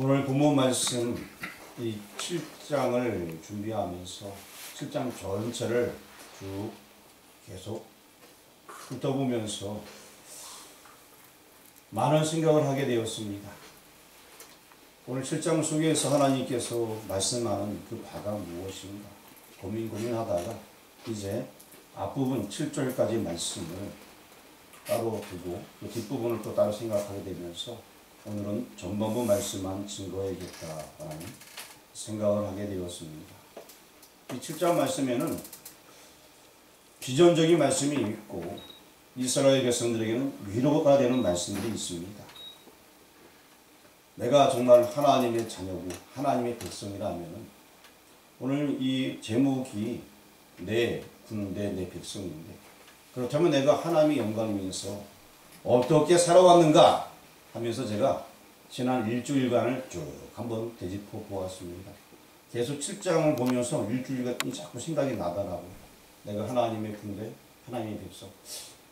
오늘 본문 말씀 이 7장을 준비하면서 7장 전체를 쭉 계속 훑어보면서 많은 생각을 하게 되었습니다. 오늘 7장 속에서 하나님께서 말씀하는 그 바가 무엇인가 고민하다가 이제 앞부분 7절까지 말씀을 따로 두고 또 뒷부분을 또 따로 생각하게 되면서 오늘은 전반부 말씀만 증거해야겠다라는 생각을 하게 되었습니다. 이 7장 말씀에는 비전적인 말씀이 있고 이스라엘 백성들에게는 위로가 되는 말씀들이 있습니다. 내가 정말 하나님의 자녀고 하나님의 백성이라면 오늘 이 제목이 내 군대 내 백성인데 그렇다면 내가 하나님의 영광을 위해서 어떻게 살아왔는가 하면서 제가 지난 일주일간을 쭉 한번 되짚어 보았습니다. 계속 7장을 보면서 일주일간이 자꾸 생각이 나더라고요. 내가 하나님의 군대, 하나님의 백성.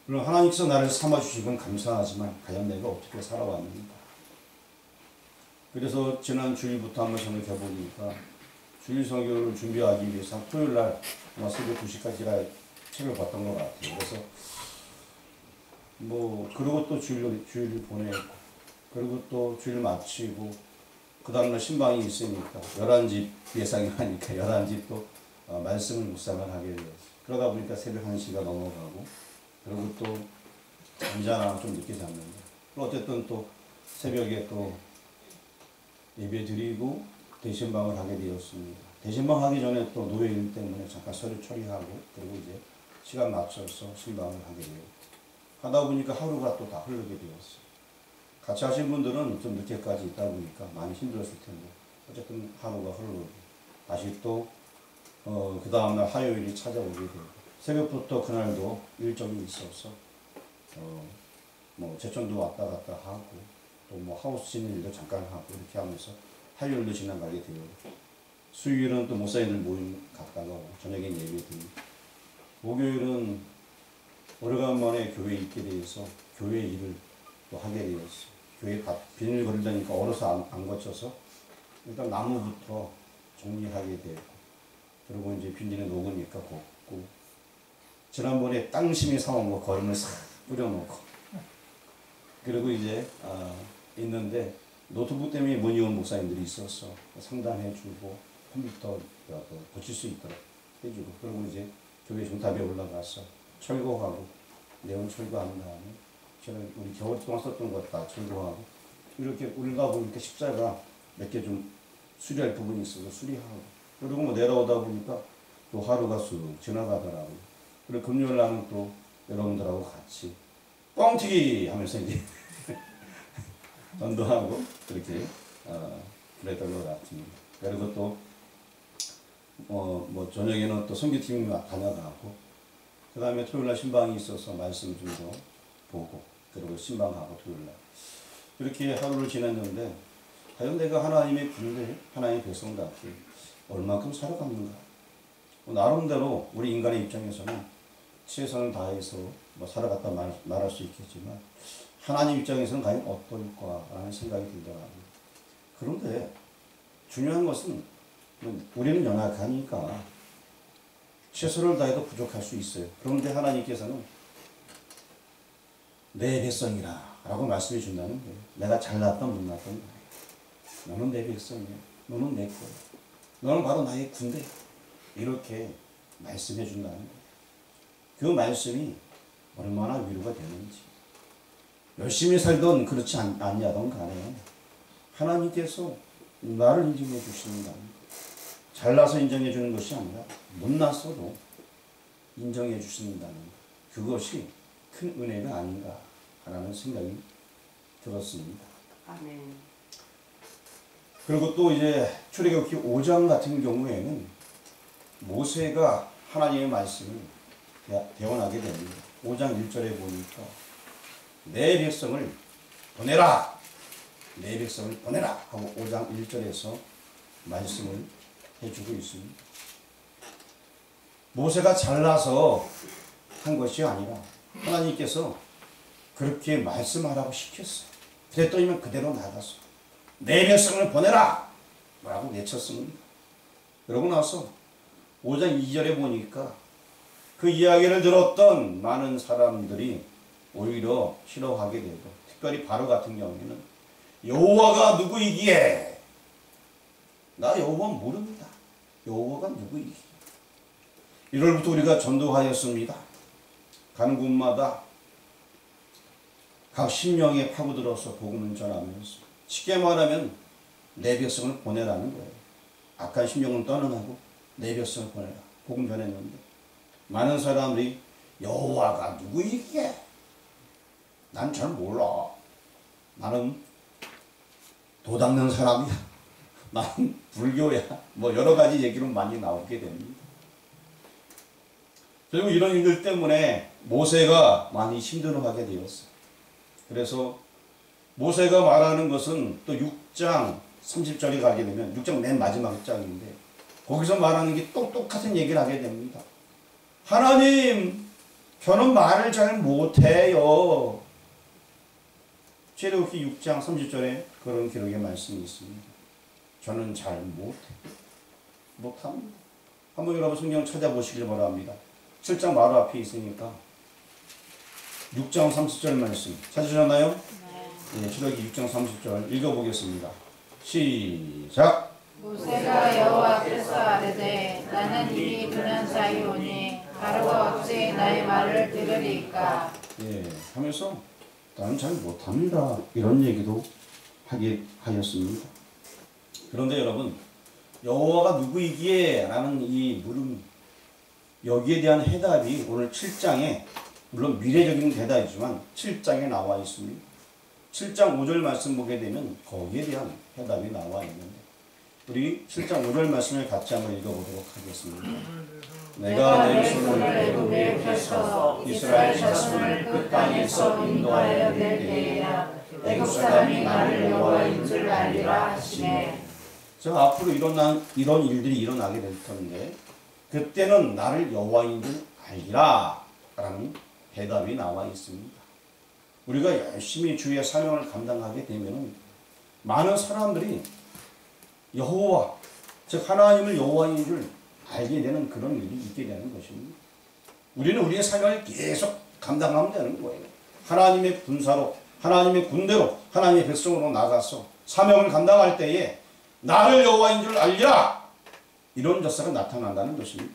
물론 하나님께서 나를 삼아주시건 감사하지만 과연 내가 어떻게 살아왔는가. 그래서 지난 주일부터 한번 생각해 보니까 주일 성경을 준비하기 위해서 토요일날 아마 새벽 2시까지가 책을 봤던 것 같아요. 그래서 그리고 또 주일을 보내고 그리고 또 주일 마치고 그 다음날 신방이 있으니까 11집 예상이 하니까 11집 또 말씀을 묵상을 하게 되었어요. 그러다 보니까 새벽 1시가 넘어가고 그리고 또 잠자나 좀 늦게 잤는데 어쨌든 또 새벽에 또 예배 드리고 대신방을 하게 되었습니다. 대신방 하기 전에 또 노예일 때문에 잠깐 서류 처리하고 그리고 이제 시간 맞춰서 신방을 하게 되고 하다 보니까 하루가 또 다 흐르게 되었어요. 같이 하신 분들은 좀 늦게까지 있다 보니까 많이 힘들었을 텐데 어쨌든 하루가 흐르고 다시 또 그 다음날 화요일이 찾아오게 되고 새벽부터 그날도 일정이 있어서 제천도 왔다 갔다 하고 또 하우스 짓는 일도 잠깐 하고 이렇게 하면서 화요일도 지나가게 되고 수요일은 또 목사님들 모임 갔다가 저녁에 예배 드리고 목요일은 오래간만에 교회에 있게 돼서 교회 일을 또 하게 되었어요. 교회 비닐 거리다니까 얼어서 안 거쳐서 일단 나무부터 정리하게 되고 그리고 이제 비닐에 녹으니까 걷고 지난번에 땅심이 사온 거 거름을 싹 뿌려놓고 그리고 이제 있는데 노트북 때문에 못 이온 목사님들이 있어서 상담해주고 컴퓨터 고칠 수 있도록 해주고 그리고 이제 교회 종탑에 올라가서 철거하고 내용 철거한 다음에 저는 우리 겨울 동안 썼던 것 다 철거하고 이렇게 올라가 보니까 십자가 몇 개 좀 수리할 부분이 있어서 수리하고 그리고 내려오다 보니까 또 하루가 쑥 지나가더라고요. 그리고 금요일 날은 또 여러분들하고 같이 뻥튀기 하면서 이제 전도하고 그렇게 그랬던 것 같습니다. 그리고 또 저녁에는 또 선교팀 다녀가고 그 다음에 토요일날 신방이 있어서 말씀 좀 더 보고 그리고 신방하고 토요일날 이렇게 하루를 지냈는데 과연 내가 하나님의 군대 하나님의 백성답게 얼만큼 살아갔는가. 나름대로 우리 인간의 입장에서는 최선을 다해서 살아갔다 말할 수 있겠지만 하나님 입장에서는 과연 어떨까라는 생각이 들더라고요. 그런데 중요한 것은 우리는 연약하니까 최선을 다해도 부족할 수 있어요. 그런데 하나님께서는 내 백성이라 라고 말씀해 준다는 거예요. 내가 잘났던 못났던 거예요. 너는 내 백성이야. 너는 내 거야. 너는 바로 나의 군대. 이렇게 말씀해 준다는 거예요. 그 말씀이 얼마나 위로가 되는지. 열심히 살던 그렇지 않냐던 간에 하나님께서 나를 인정해 주신다는 거예요. 잘나서 인정해 주는 것이 아니라 못났어도 인정해 주신다는 거예요. 그것이 큰 은혜가 아닌가라는 생각이 들었습니다. 아멘. 그리고 또 이제 출애굽기 5장 같은 경우에는 모세가 하나님의 말씀을 대언하게 됩니다. 5장 1절에 보니까 내 백성을 보내라! 내 백성을 보내라! 하고 5장 1절에서 말씀을 해주고 있습니다. 모세가 잘나서 한 것이 아니라 하나님께서 그렇게 말씀하라고 시켰어요. 그랬더니만 그대로 나갔어. 내 백성을 보내라 라고 외쳤습니다. 그러고 나서 5장 2절에 보니까 그 이야기를 들었던 많은 사람들이 오히려 싫어하게 되고, 특별히 바로 같은 경우에는 여호와가 누구이기에, 나 여호와 모릅니다. 여호와가 누구이기에. 1월부터 우리가 전도하였습니다. 가는 곳마다 각 신령에 파고들어서 복음을 전하면서, 쉽게 말하면 내 백성을 보내라는 거예요. 악한 신령은 떠나고 내 백성을 보내라. 복음 전했는데 많은 사람들이 여호와가 누구이기에, 난 잘 몰라. 나는 도 닦는 사람이야. 나는 불교야. 뭐 여러 가지 얘기로 많이 나오게 됩니다. 그리고 이런 일들 때문에 모세가 많이 힘들어하게 되었어요. 그래서 모세가 말하는 것은 또 6장 30절에 가게 되면, 6장 맨 마지막 장인데 거기서 말하는 게 또 똑같은 얘기를 하게 됩니다. 하나님, 저는 말을 잘 못해요. 출애굽기 6장 30절에 그런 기록의 말씀이 있습니다. 저는 잘 못합니다. 한번 여러분 성경 찾아보시길 바랍니다. 7장 바로 앞에 있으니까 6장 30절 말씀 찾으셨나요? 네. 출애굽기 6장 30절 읽어보겠습니다. 시작. 모세가 여호와께서 아뢰되 나는 입이 드는 자이오니 바로가 어찌 나의 말을 들으리까. 예, 하면서 나는 잘 못합니다. 이런 얘기도 하게 하였습니다. 그런데 여러분, 여호와가 누구이기에 라는 이 물음, 여기에 대한 해답이 오늘 7장에, 물론 미래적인 대답이지만 7장에 나와 있습니다. 7장 5절 말씀 보게 되면 거기에 대한 해답이 나와 있는데, 우리 7장 5절 말씀을 같이 한번 읽어보도록 하겠습니다. 내가 내 손을 애굽에 펴서 이스라엘 자손을 그 땅에서 인도하여 낼 때에야 애굽 사람이 나를 여호와인 줄 알리라 하시네. 자, 앞으로 이런 일들이 일어나게 될 텐데 그때는 나를 여호와인 줄 알리라 라는 대답이 나와 있습니다. 우리가 열심히 주의 사명을 감당하게 되면 많은 사람들이 여호와, 즉 하나님을 여호와인 줄 알게 되는 그런 일이 있게 되는 것입니다. 우리는 우리의 사명을 계속 감당하면 되는 거예요. 하나님의 군사로, 하나님의 군대로, 하나님의 백성으로 나가서 사명을 감당할 때에 나를 여호와인 줄 알리라, 이런 역사가 나타난다는 것입니다.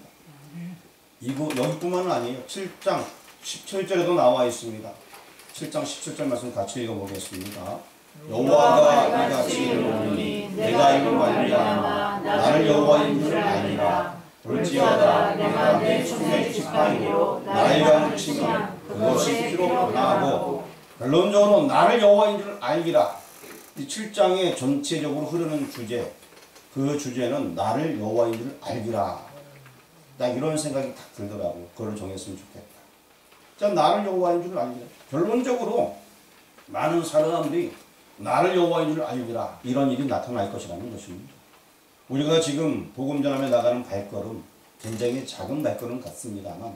이거 여기뿐만 아니에요. 7장 17절에도 나와 있습니다. 7장 17절 말씀 같이 읽어보겠습니다. 여호와가 이같이 이르노니 내가 이로 말미암아 나를 여호와인 줄 알리라. 볼지어다 내가 내 손의 지팡이로 나에게 묻히면 그것이 피로 변하고. 결론적으로 나를 여호와인 줄 알리라. 이 7장의 전체적으로 흐르는 주제, 그 주제는 나를 여호와인 줄 알기라. 나 이런 생각이 딱 들더라고요. 그걸 정했으면 좋겠다. 자, 나를 여호와인 줄 알기라. 결론적으로 많은 사람들이 나를 여호와인 줄 알기라, 이런 일이 나타날 것이라는 것입니다. 우리가 지금 복음 전함에 나가는 발걸음, 굉장히 작은 발걸음 같습니다만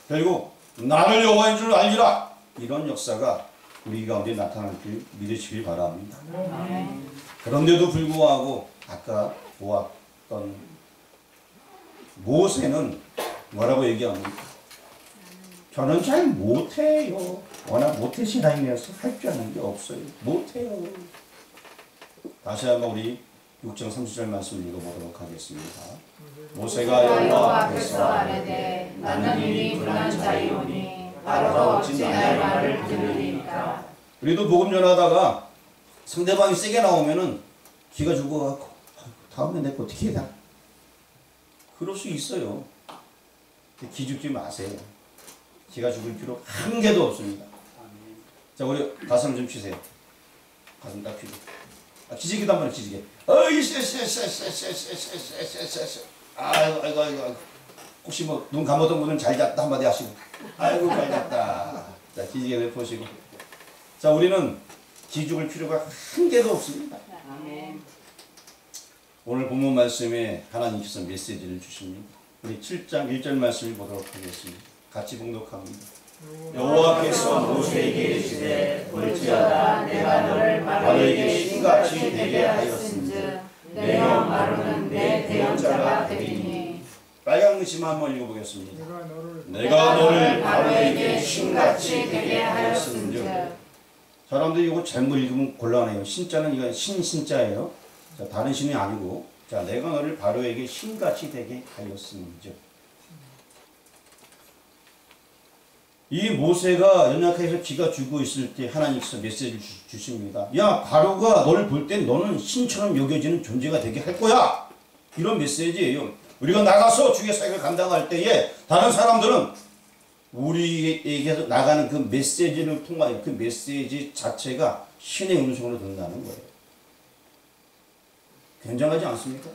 결국 나를 여호와인 줄 알기라, 이런 역사가 우리 가운데 나타날 줄 믿으시길 바랍니다. 그런데도 불구하고 아까 보았던 모세는 뭐라고 얘기합니까? 저는 잘 못해요. 워낙 모태신앙이라서 할 줄 아는 게 없어요. 못해요. 다시 한번 우리 6장 30절 말씀을 읽어보도록 하겠습니다. 모세가 여호와 앞에서 아뢰되 나는 이미 불난 자이오니 바로가 어찌 나의 말을 들으리까. 우리도 복음 전하다가 상대방이 세게 나오면은 기가 죽어갖고 다음에 내거 어떻게 해야 되나? 그럴 수 있어요. 기죽지 마세요. 기가 죽을 필요 한 개도 없습니다. 자, 우리 가슴 좀 치세요. 가슴 딱 펴고. 기지개도 한번 기지개. 어이, 아이고. 혹시 뭐 눈 감았던 분은 잘 잤다 한마디 하시고. 아이고, 잘 잤다. 자, 기지개 내보시고. 자, 우리는 기죽을 필요가 한 개도 없습니다. 오늘 본문 말씀에 하나님께서 메시지를 주십니다. 우리 7장 1절 말씀을 보도록 하겠습니다. 같이 봉독합니다. 여호와께서 모세에게 이르시되 볼지어다 내가 너를 바로에게 신같이 되게 하였은즉 내형 마루는 내 대언자가 되리니. 빨간 글씨만 한번 읽어보겠습니다. 내가 너를 바로에게 신같이 되게 하였은즉. 사람들이 이거 잘못 읽으면 곤란해요. 신자는 이거 신자예요. 자, 다른 신이 아니고, 자, 내가 너를 바로에게 신같이 되게 하였은즉. 이 모세가 연약해서 기가 죽고 있을 때 하나님께서 메시지를 주십니다. 야, 바로가 너를 볼 때 너는 신처럼 여겨지는 존재가 되게 할 거야. 이런 메시지예요. 우리가 나가서 주의 사역을 감당할 때에 다른 사람들은 우리에게서 나가는 그 메시지를 통하여 그 메시지 자체가 신의 음성으로 듣는다는 거예요. 굉장하지 않습니까?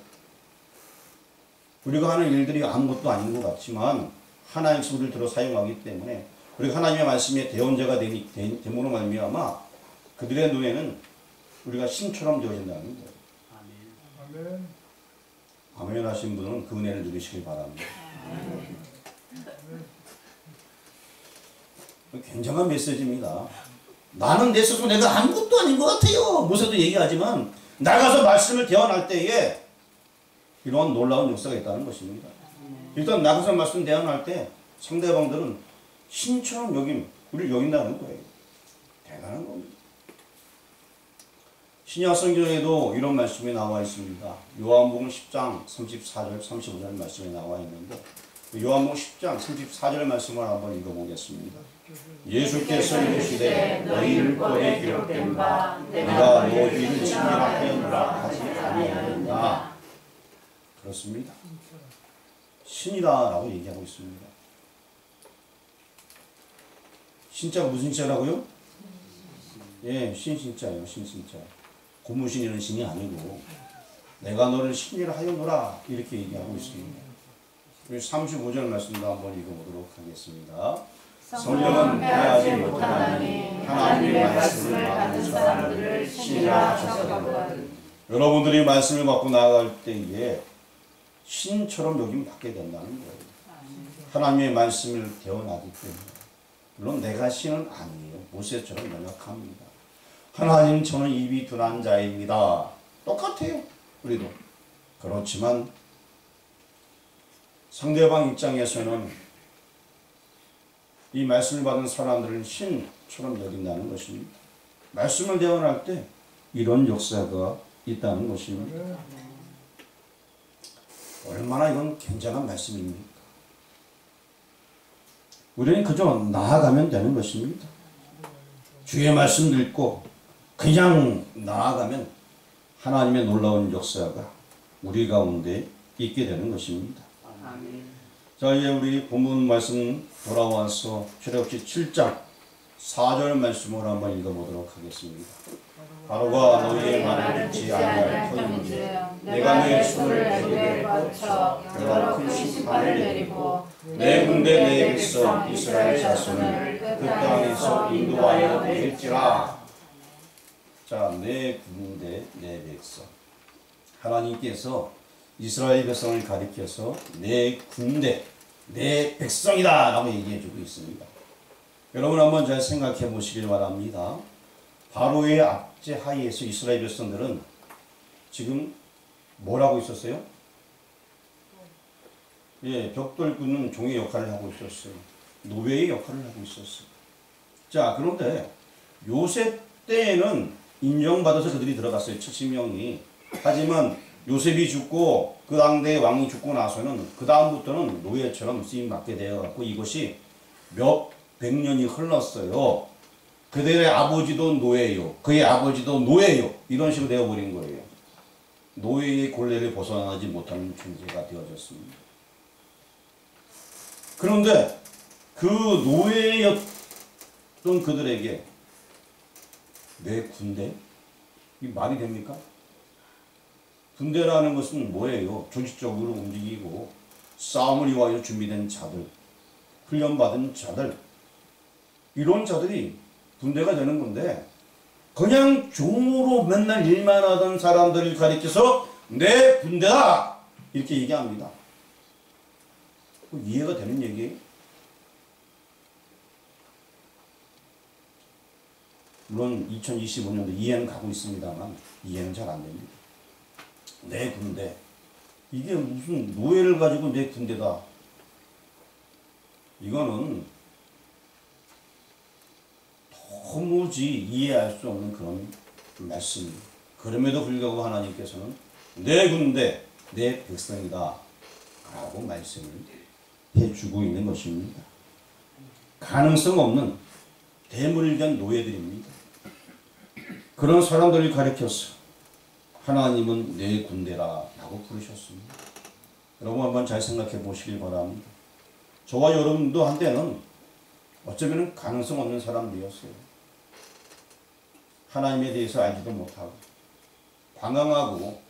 우리가 하는 일들이 아무것도 아닌 것 같지만 하나님의 소리를 들어 사용하기 때문에 우리가 하나님의 말씀에 대언자가 됨으로 말미암아 그들의 눈에는 우리가 신처럼 되어진다는 거예요. 아멘. 아멘 하신 분은 그 은혜를 누리시길 바랍니다. 굉장한 메시지입니다. 나는 내 스스로 내가 아무것도 아닌 것 같아요. 모세도 얘기하지만 나가서 말씀을 대언할 때에 이러한 놀라운 역사가 있다는 것입니다. 일단 나가서 말씀 대언할 때 상대방들은 신처럼 우리를 여긴다는 거예요. 대단한 겁니다. 신약 성경에도 이런 말씀이 나와 있습니다. 요한복음 10장 34절 35절 말씀이 나와 있는데 요한복음 10장 34절 말씀을 한번 읽어보겠습니다. 예수께서 이르시되 너희 율법에 기록된 바 내가 너희를 신이라 하지 아니하였나. 그렇습니다. 신이다라고 얘기하고 있습니다. 신자가 무슨 신자라고요? 예, 신자예요. 신자. 고무신이라는 신이 아니고 내가 너를 신이라 하였노라 이렇게 얘기하고 있습니다. 35절 말씀도 한번 읽어보도록 하겠습니다. 성령은 패하지 못하나니 하나님의 말씀을 받은 사람들을 신이라 하셨거든. 여러분들이 말씀을 받고 나아갈 때에 신처럼 여김 받게 된다는 거예요. 하나님의 말씀을 대언하기 때문에. 물론 내가 신은 아니에요. 모세처럼 연약합니다. 하나님 저는 입이 둔한 자입니다. 똑같아요. 우리도. 그렇지만 상대방 입장에서는 이 말씀을 받은 사람들은 신처럼 여긴다는 것입니다. 말씀을 대언할 때 이런 역사가 있다는 것입니다. 얼마나 이건 굉장한 말씀입니까? 우리는 그저 나아가면 되는 것입니다. 주의 말씀 읽고 그냥 나아가면 하나님의 놀라운 역사가 우리 가운데 있게 되는 것입니다. 자, 이제 우리 본문 말씀 돌아와서 출애굽기 7장 4절 말씀을 한번 읽어보도록 하겠습니다. 바로가 너희의 말을 듣지 아니할 터인지 내가 너의 손을 애굽에 뻗쳐 여러 큰 심판을 내리고 내 군대 내 백성 이스라엘 자손을 그 땅에서 인도하여 내릴지라. 자, 내 군대 내 백성. 하나님께서 이스라엘 백성을 가리켜서 내 군대 내 백성이다 라고 얘기해 주고 있습니다. 여러분 한번 잘 생각해 보시길 바랍니다. 바로의 압제 하에서 이스라엘 백성들은 지금 뭘 하고 있었어요? 예, 벽돌 굽는 종의 역할을 하고 있었어요. 노예의 역할을 하고 있었어요. 자, 그런데 요셉 때에는 인정받아서 그들이 들어갔어요. 70명이. 하지만 요셉이 죽고 그 당대의 왕이 죽고 나서는 그 다음부터는 노예처럼 쓰임받게 되어갖고 이것이 몇 백 년이 흘렀어요. 그들의 아버지도 노예요. 그의 아버지도 노예요. 이런 식으로 되어버린 거예요. 노예의 곤래를 벗어나지 못하는 존재가 되어졌습니다. 그런데 그 노예였던 그들에게 내 군대? 이 말이 됩니까? 군대라는 것은 뭐예요? 조직적으로 움직이고 싸움을 위하여 준비된 자들, 훈련받은 자들, 이런 자들이 군대가 되는 건데 그냥 종으로 맨날 일만 하던 사람들을 가리켜서 내 군대다! 이렇게 얘기합니다. 이해가 되는 얘기예요? 물론 2025년도 이해는 가고 있습니다만 이해는 잘 안 됩니다. 내 군대. 이게 무슨 노예를 가지고 내 군대다. 이거는 도무지 이해할 수 없는 그런 말씀입니다. 그럼에도 불구하고 하나님께서는 내 군대, 내 백성이다 라고 말씀을 해주고 있는 것입니다. 가능성 없는 대물견 노예들입니다. 그런 사람들을 가리켜서 하나님은 내 군대라 라고 부르셨습니다. 여러분 한번 잘 생각해 보시길 바랍니다. 저와 여러분도 한때는 어쩌면 가능성 없는 사람들이었어요. 하나님에 대해서 알지도 못하고 방황하고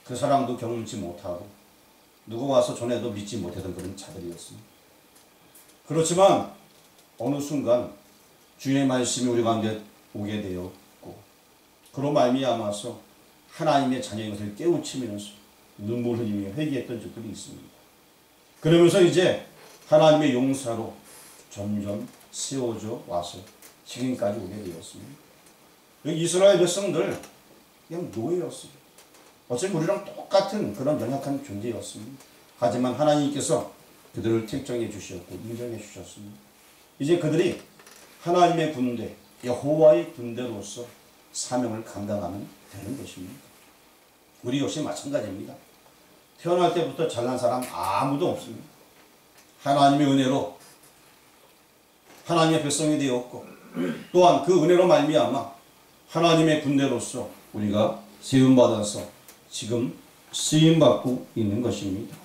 그 사랑도 경험치 못하고 누구 와서 전해도 믿지 못하던 그런 자들이었습니다. 그렇지만 어느 순간 주의 말씀이 우리 가운데 오게 되었고 그로 말미암아서 하나님의 자녀인 것을 깨우치면서 눈물 흘리며 회개했던 적들이 있습니다. 그러면서 이제 하나님의 용사로 점점 세워져 와서 지금까지 오게 되었습니다. 이스라엘 백성들 그냥 노예였어요. 어차피 우리랑 똑같은 그런 연약한 존재였습니다. 하지만 하나님께서 그들을 택정해 주셨고 인정해 주셨습니다. 이제 그들이 하나님의 군대, 여호와의 군대로서 사명을 감당하면 되는 것입니다. 우리 역시 마찬가지입니다. 태어날 때부터 잘난 사람 아무도 없습니다. 하나님의 은혜로 하나님의 백성이 되었고 또한 그 은혜로 말미암아 하나님의 군대로서 우리가 세움받아서 지금 쓰임받고 있는 것입니다.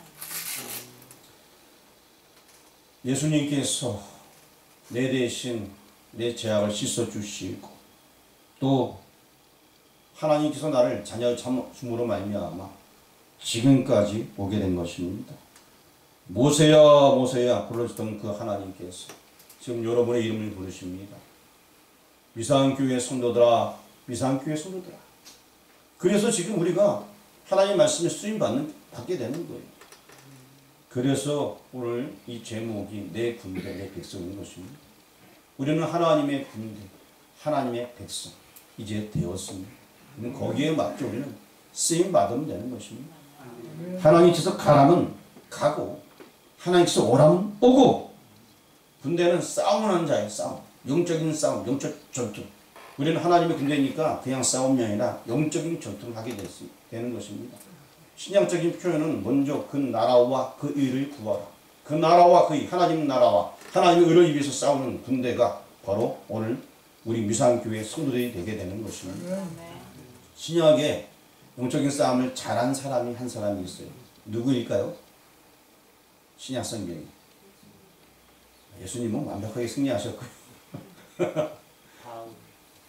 예수님께서 내 대신 내 죄악을 씻어주시고 또 하나님께서 나를 자녀 삼음으로 말미암아 지금까지 오게 된 것입니다. 모세야 모세야 불러주던 그 하나님께서 지금 여러분의 이름을 부르십니다. 미사안교회 성도들아 미사안교회 성도들아. 그래서 지금 우리가 하나님의 말씀에 받게 되는 거예요. 그래서 오늘 이 제목이 내 군대 내 백성인 것입니다. 우리는 하나님의 군대 하나님의 백성 이제 되었습니다. 거기에 맞게 우리는 쓰임 받으면 되는 것입니다. 하나님께서 가라면 가고 하나님께서 오라면 오고 군대는 싸움하는 자예요. 싸움. 영적인 싸움, 영적 전투. 우리는 하나님의 군대니까 그냥 싸움이 아니라 영적인 전투를 하게 되는 것입니다. 신약적인 표현은 먼저 그 나라와 그 의를 구하라. 그 나라와 그 의, 하나님 나라와 하나님의 의를 위해서 싸우는 군대가 바로 오늘 우리 미사안교회 성도들이 되게 되는 것입니다. 신약에 영적인 싸움을 잘한 사람이 한 사람이 있어요. 누구일까요? 신약 성경이. 예수님은 완벽하게 승리하셨고요.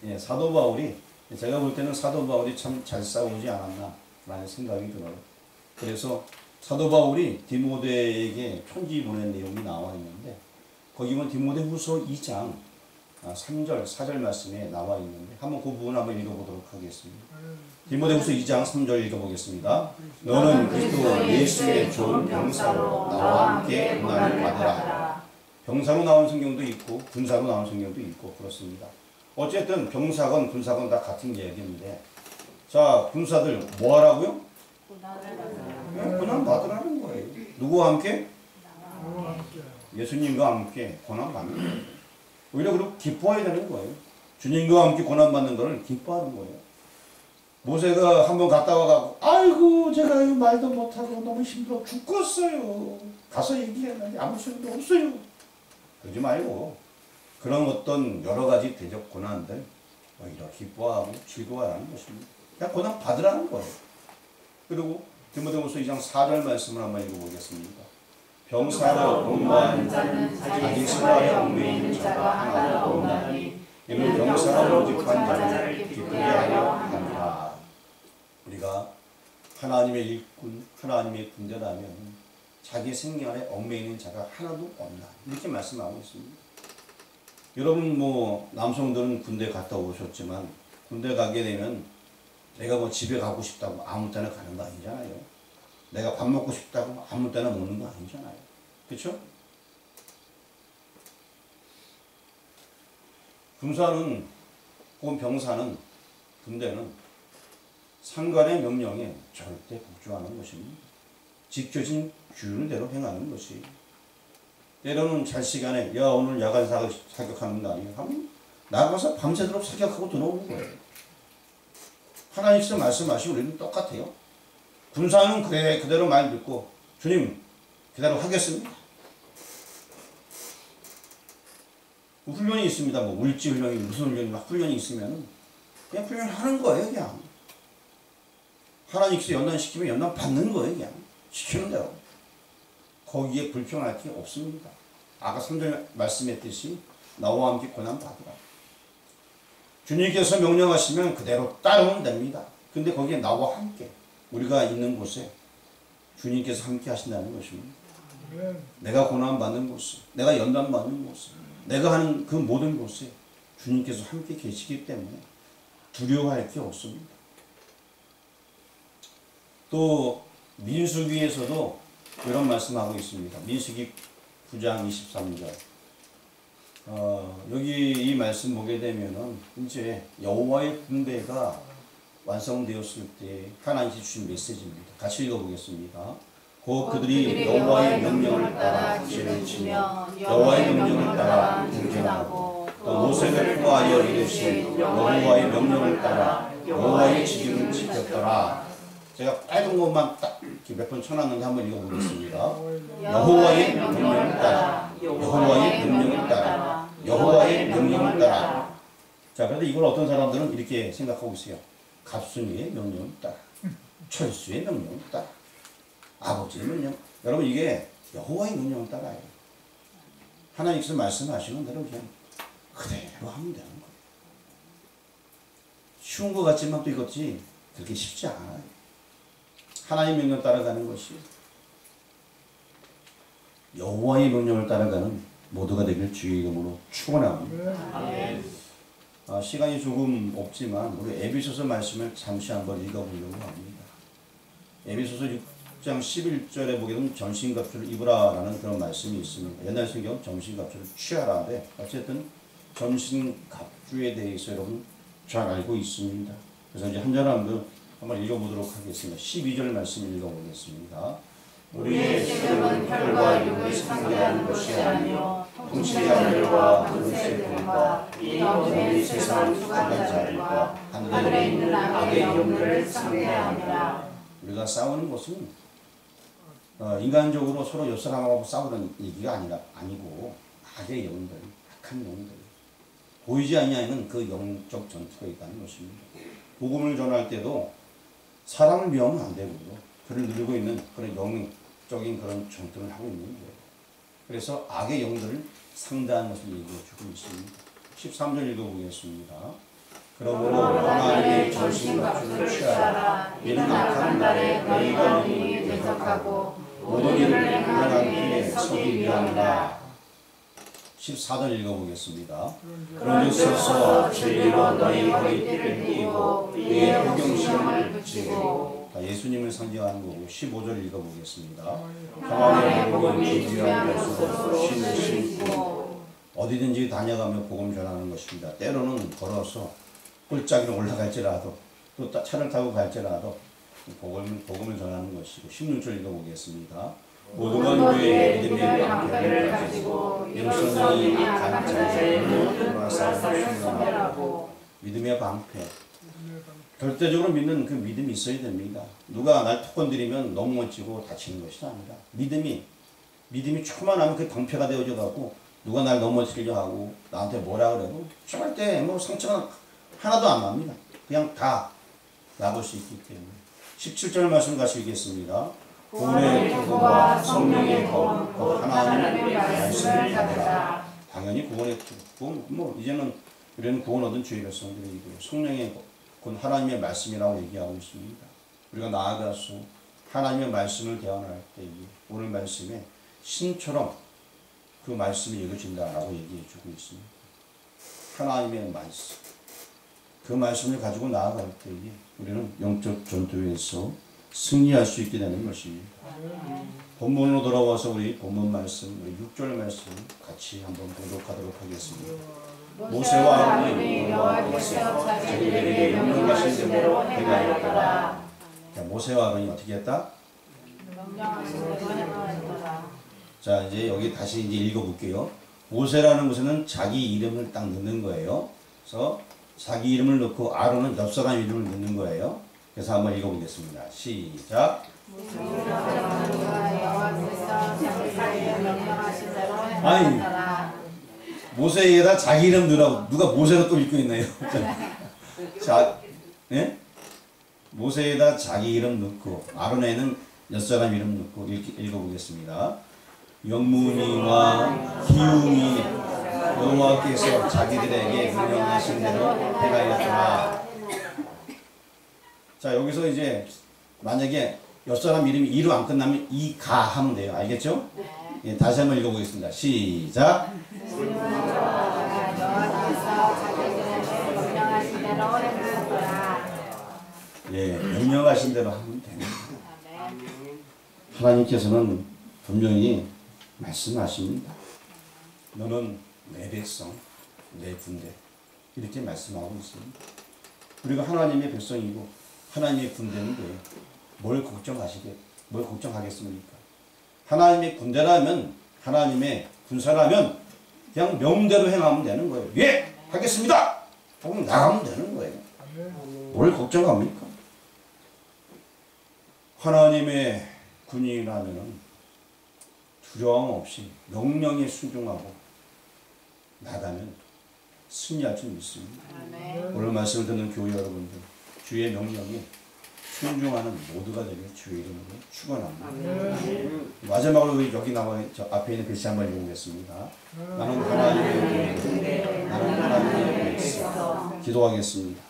예, 사도 바울이 제가 볼 때는 사도 바울이 참 잘 싸우지 않았나 라는 생각이 들어요. 그래서 사도 바울이 디모데에게 편지 보낸 내용이 나와 있는데 거기 보면 디모데후서 2장 3절 4절 말씀에 나와 있는데 한번 그 부분 한번 읽어보도록 하겠습니다. 디모데후서 2장 3절 읽어보겠습니다. 너는 그리스도 예수의 좋은 병사로 나와 함께 고난을 받으라. 병사로 나온 성경도 있고 군사로 나온 성경도 있고 그렇습니다. 어쨌든 병사건 군사건 다 같은 얘기인데 자 군사들 뭐 하라고요? 고난 받으라는 거예요. 누구와 함께? 예수님과 함께 고난 받는 거예요. 오히려 그리고 기뻐해야 되는 거예요. 주님과 함께 고난 받는 것을 기뻐하는 거예요. 모세가 한번 갔다 와가고 아이고 제가 말도 못하고 너무 힘들어 죽겠어요. 가서 얘기했는데 아무 소용도 없어요. 그러지 말고 그런 어떤 여러 가지 대적 고난들 오히려 기뻐하고 즐거워하는 것입니다. 그냥 고난 받으라는 거예요. 그리고 디모데후서 2장 4절 말씀을 한번 읽어보겠습니다. 병사로 공부하는 자는 자기 생활에 얽매이는 자가 하나도 없나니 이는 병사로 모집한 자를 기쁘게 하려 합니다. 우리가 하나님의 일꾼, 하나님의 군대라면 자기 생활에 얽매이는 자가 하나도 없나 이렇게 말씀하고 있습니다. 여러분 뭐 남성들은 군대 갔다 오셨지만 군대 가게 되면 내가 뭐 집에 가고 싶다고 아무 때나 가는 거 아니잖아요. 내가 밥 먹고 싶다고 아무 때나 먹는 거 아니잖아요. 그렇죠? 군사는 혹은 병사는 군대는 상관의 명령에 절대 복종하는 것입니다. 지켜진 규율대로 행하는 것이. 때로는 잘 시간에 야 오늘 야간 사격하는 날이야 하면 나가서 밤새도록 사격하고 들어오는 거예요. 하나님께서 말씀하시고 우리는 똑같아요. 군사는 그래 그대로 말 듣고 주님 그대로 하겠습니다. 훈련이 있습니다. 뭐 물질 훈련이 무슨 훈련이 막 훈련이 있으면 그냥 훈련하는 거예요. 그냥 하나님께서 연단시키면 연단 받는 거예요. 그냥 시키는 대로. 거기에 불평할 게 없습니다. 아까 3절 말씀했듯이 나와 함께 고난 받으라. 주님께서 명령하시면 그대로 따르면 됩니다. 근데 거기에 나와 함께 우리가 있는 곳에 주님께서 함께 하신다는 것입니다. 내가 고난 받는 곳에 내가 연단 받는 곳에 내가 하는 그 모든 곳에 주님께서 함께 계시기 때문에 두려워할 게 없습니다. 또 민수기에서도 이런 말씀하고 있습니다. 민수기 9장 23절. 여기 이 말씀 보게 되면은 이제 여호와의 군대가 완성되었을 때 하나님께서 주신 메시지입니다. 같이 읽어보겠습니다. 곧 그들이 여호와의 명령을 따라 죄를 지며 여호와의 명령을 따라 등진하고 또 모세를 통하여 이르신 여호와의 명령을 따라 여호와의 지기를 지켰더라. 제가 빨간 것만 딱 몇 번 쳐놨는데 한번 읽어보겠습니다. 여호와의 명령을 따라 여호와의 명령을 따라 여호와의 명령을 따라. 자, 그런데 이걸 어떤 사람들은 이렇게 생각하고 있어요. 갑순이의 명령을 따라 철수의 명령을 따라 아버지의 명령. 여러분 이게 여호와의 명령을 따라요. 하나님께서 말씀하시는 대로 그냥 그대로 하면 되는 거예요. 쉬운 것 같지만 또 이것이 그렇게 쉽지 않아요. 하나님의 명령 따라가는 것이 여호와의 명령을 따라가는 모두가 되길 주의 이름으로 축원합니다. 시간이 조금 없지만 우리 에베소서 말씀을 잠시 한번 읽어보려고 합니다. 에베소서 6장 11절에 보게 되면 전신갑주를 입으라라는 그런 말씀이 있습니다. 옛날 성경은 전신갑주를 취하라인데 어쨌든 전신갑주에 대해서 여러분 잘 알고 있습니다. 그래서 이제 한 절 한번 읽어보도록 하겠습니다. 12절 말씀 읽어보겠습니다. 우리의 시험은 혈과 육을 상대하는 것이 아니요 통치의 하늘과 권세들과 이 어둠의 세상 주관자들과 하늘에 있는 악의 영들을 상대하니라. 우리가 싸우는 것은 인간적으로 서로 옆 사람하고 싸우는 얘기가 아니고 악의 영들, 악한 영들, 보이지 아니하는 그 영적 전투가 있다는 것입니다. 복음을 전할 때도 사람을 미워하면 안 되고요. 그를 누르고 있는 그런 영적인 그런 전투를 하고 있는 거예요. 그래서 악의 영들을 상대하는 것을 얘기해 주고 있습니다. 13절 읽어보겠습니다. 그러므로 하나님의 전신갑주를 취하라. 이는 악한 날에 너희가 능히 대적하고 모든 일을 행하는 길에 서기 위함이라. 14절 읽어보겠습니다. 그런즉 서서 진리로 너희 허리띠를 띠고 이에 복용심을 붙이고. 예수님을 상징하는 거고 15절 읽어보겠습니다. 평안의 복음이 귀한 것으로 신을 신고. 어디든지 다녀가며 복음 전하는 것입니다. 때로는 걸어서 꼴짝이로 올라갈지라도 또 차를 타고 갈지라도 복음을 전하는 것이고 16절 읽어보겠습니다. 모든 우리의 믿음의 방패를 가지고 일성이 악한 자의 모든 불화살을 순간하고. 믿음의 방패. 절대적으로 믿는 그 믿음이 있어야 됩니다. 누가 날 톡 건드리면 넘어지고 다치는 것이 아니라 믿음이 초만하면 그 방패가 되어져 가고 누가 날 넘어지려 하고 나한테 뭐라 그래도 절대 뭐 상처가 하나도 안 납니다. 그냥 다 나볼 수 있기 때문에. 17절 말씀 같이 읽겠습니다. 구원의 투구와 성령의 검, 하나님의 말씀을 받으라. 당연히 구원의 투구, 뭐 이제는 우리는 구원 얻은 주의 백성들이고요. 성령의 곧 하나님의 말씀이라고 얘기하고 있습니다. 우리가 나아가서 하나님의 말씀을 대언할 때 오늘 말씀에 신처럼 그 말씀이 읽어진다라고 얘기해 주고 있습니다. 하나님의 말씀. 그 말씀을 가지고 나아갈 때에 우리는 영적 전투에서 승리할 수 있게 되는 것입니다. 본문으로 돌아와서 우리 본문 말씀, 우리 6절 말씀 같이 한번 공독하도록 하겠습니다. 모세와 아론이 여호와께서 자기들에게 명령하신 대로 행하였더라. 모세와 아론이 어떻게 했다? 명령하신 대로 행하였더라. 자, 이제 여기 다시 이제 읽어볼게요. 모세라는 것은 자기 이름을 딱 넣는 거예요. 그래서 자기 이름을 넣고 아론은 옆 사람 이름을 넣는 거예요. 그래서 한번 읽어보겠습니다. 시작. 여호와께서 자기들에게 명령하신 대로 행하였더라. 모세에다 자기 이름 넣으라고 누가 모세로 또 읽고 있나요? 자, 예? 모세에다 자기 이름 넣고 아론에는 옆 사람 이름 넣고 읽어보겠습니다. 영문이와 기움이 여호와께서 자기들에게 명령하신 대로 행하였더라. 자, 여기서 이제 만약에 옆 사람 이름이 이로 안 끝나면 이가 하면 돼요. 알겠죠? 예, 다시 한번 읽어보겠습니다. 시작. 여호와께서 자기들에게 명령하신 대로 행하였더라. 예, 명령하신 대로 하면 됩니다. 아멘. 하나님께서는 분명히 말씀하십니다. 너는 내 백성, 내 군대 이렇게 말씀하고 있습니다. 우리가 하나님의 백성이고 하나님의 군대인데 뭘 걱정하겠습니까? 하나님의 군대라면 하나님의 군사라면 그냥 명대로 행하면 되는 거예요. 예, 하겠습니다. 하고 나가면 되는 거예요. 뭘 걱정합니까? 하나님의 군인이라면 두려움 없이 명령에 순종하고 나가면 승리할 줄 믿습니다. 아멘. 오늘 말씀을 듣는 교회 여러분들, 주의 명령에 순종하는 모두가 되길 주의 이름으로 축원합니다. 마지막으로 여기 나와 저 앞에 있는 글씨 한번 읽어보겠습니다. 나는 하나님의 군대, 나는 하나님의 백성. 기도하겠습니다.